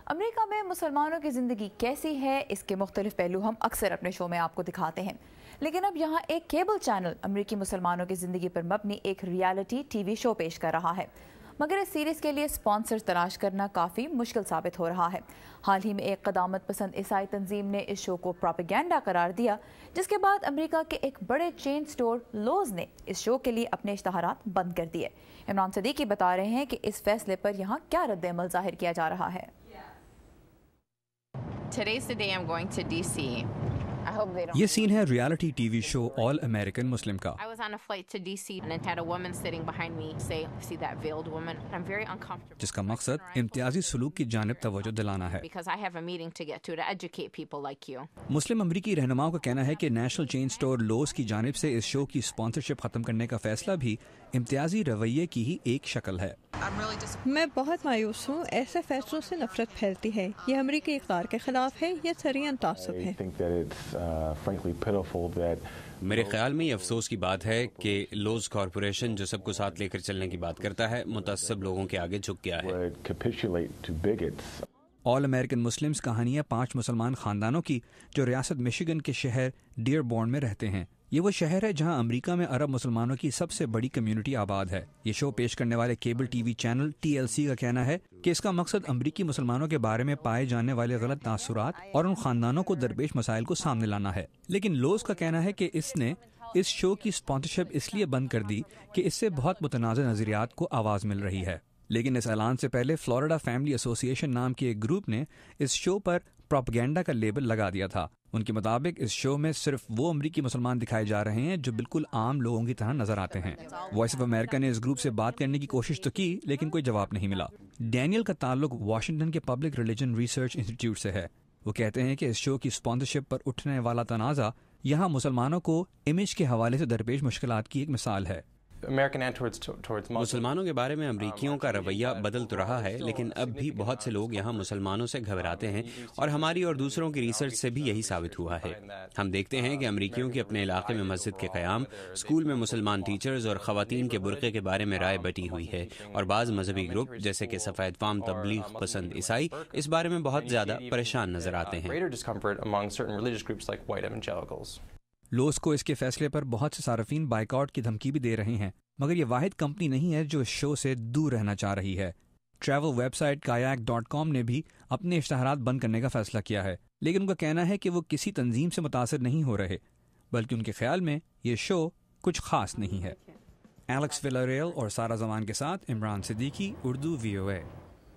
امریکہ میں مسلمانوں کی زندگی کیسی ہے، اس کے مختلف پہلو ہم اکثر اپنے شو میں آپ کو دکھاتے ہیں، لیکن اب یہاں ایک کیبل چینل امریکی مسلمانوں کی زندگی پر مبنی ایک ریالٹی ٹی وی شو پیش کر رہا ہے، مگر اس سیریز کے لیے سپانسر تلاش کرنا کافی مشکل ثابت ہو رہا ہے۔ حال ہی میں ایک قدامت پسند عیسائی تنظیم نے اس شو کو پروپیگنڈا قرار دیا، جس کے بعد امریکہ کے ایک بڑے چین سٹور لوز نے اس شو کے لیے اپنے اشتہارات بند کر دیے۔ عمران صدیقی بتا رہے ہیں کہ اس فیصلے پر یہاں کیا رد عمل ظاہر کیا جا رہا ہے۔ یہ سین ہے ریالٹی ٹی وی شو آل امریکن مسلم کا۔ جس کا مقصد امتیازی سلوک کی جانب توجہ دلانا ہے۔ مسلم امریکی رہنماؤں کا کہنا ہے کہ نیشنل چین سٹور لوز کی جانب سے اس شو کی اسپانسرشپ ختم کرنے کا فیصلہ بھی امتیازی رویے کی ہی ایک شکل ہے۔ میں بہت مایوس ہوں، ایسے فیصلوں سے نفرت پھیلتی ہے، یہ امریکی اقدار کے خلاف ہے، یہ سریعاً تعصب ہے۔ میرے خیال میں یہ افسوس کی بات ہے کہ لوز کارپوریشن جو سب کو ساتھ لے کر چلنے کی بات کرتا ہے، متعصب لوگوں کے آگے جھک گیا ہے۔ آل امریکن مسلمز کہانی ہے 5 مسلمان خاندانوں کی جو ریاست میشیگن کے شہر ڈیئر بورن میں رہتے ہیں۔ یہ وہ شہر ہے جہاں امریکہ میں عرب مسلمانوں کی سب سے بڑی کمیونٹی آباد ہے۔ یہ شو پیش کرنے والے cable T V channel TLC کا کہنا ہے کہ اس کا مقصد امریکی مسلمانوں کے بارے میں پائے جانے والے غلط تاثرات اور ان خاندانوں کو درپیش مسائل کو سامنے لانا ہے۔ لیکن لوز کا کہنا ہے کہ اس نے اس شو کی اسپانسرشپ اس لیے بند کر دی کہ اس سے بہت متنازع نظریات کو آواز مل رہی ہے۔ لیکن اس اعلان سے پہلے فلوریڈا فیملی ایسوسی ایشن نام کے ایک گروپ نے اس شو پر پروپیگنڈا کا لیبل لگا دیا تھا۔ ان کے مطابق اس شو میں صرف وہ امریکی مسلمان دکھائے جا رہے ہیں جو بالکل عام لوگوں کی طرح نظر آتے ہیں۔ وائس آف امریکہ نے اس گروپ سے بات کرنے کی کوشش تو کی، لیکن کوئی جواب نہیں ملا۔ ڈینیل کا تعلق واشنگٹن کے پبلک ریلیجن ریسرچ انسٹی ٹیوٹ سے ہے۔ وہ کہتے ہیں کہ اس شو کی اسپانسرشپ پر اٹھنے والا تنازع یہاں مسلمانوں کو امیج کے حوالے سے درپیش مشکلات کی ایک مثال ہے۔ مسلمانوں کے بارے میں امریکیوں کا رویہ بدل تو رہا ہے، لیکن اب بھی بہت سے لوگ یہاں مسلمانوں سے گھبراتے ہیں، اور ہماری اور دوسروں کی ریسرچ سے بھی یہی ثابت ہوا ہے۔ ہم دیکھتے ہیں کہ امریکیوں کی اپنے علاقے میں مسجد کے قیام، اسکول میں مسلمان ٹیچرز اور خواتین کے برقعے کے بارے میں رائے بٹی ہوئی ہے، اور بعض مذہبی گروپ جیسے کہ سفید فام تبلیغ پسند عیسائی اس بارے میں بہت زیادہ پریشان نظر آتے ہیں۔ لوز کو اس کے فیصلے پر بہت سے صارفین بائیکاٹ کی دھمکی بھی دے رہے ہیں، مگر یہ واحد کمپنی نہیں ہے جو اس شو سے دور رہنا چاہ رہی ہے۔ ٹریول ویب سائٹ kayak.com نے بھی اپنے اشتہارات بند کرنے کا فیصلہ کیا ہے، لیکن ان کا کہنا ہے کہ وہ کسی تنظیم سے متاثر نہیں ہو رہے، بلکہ ان کے خیال میں یہ شو کچھ خاص نہیں ہے۔ ایلیکس ویلاریل اور سارا زمان کے ساتھ عمران صدیقی، اردو VOA۔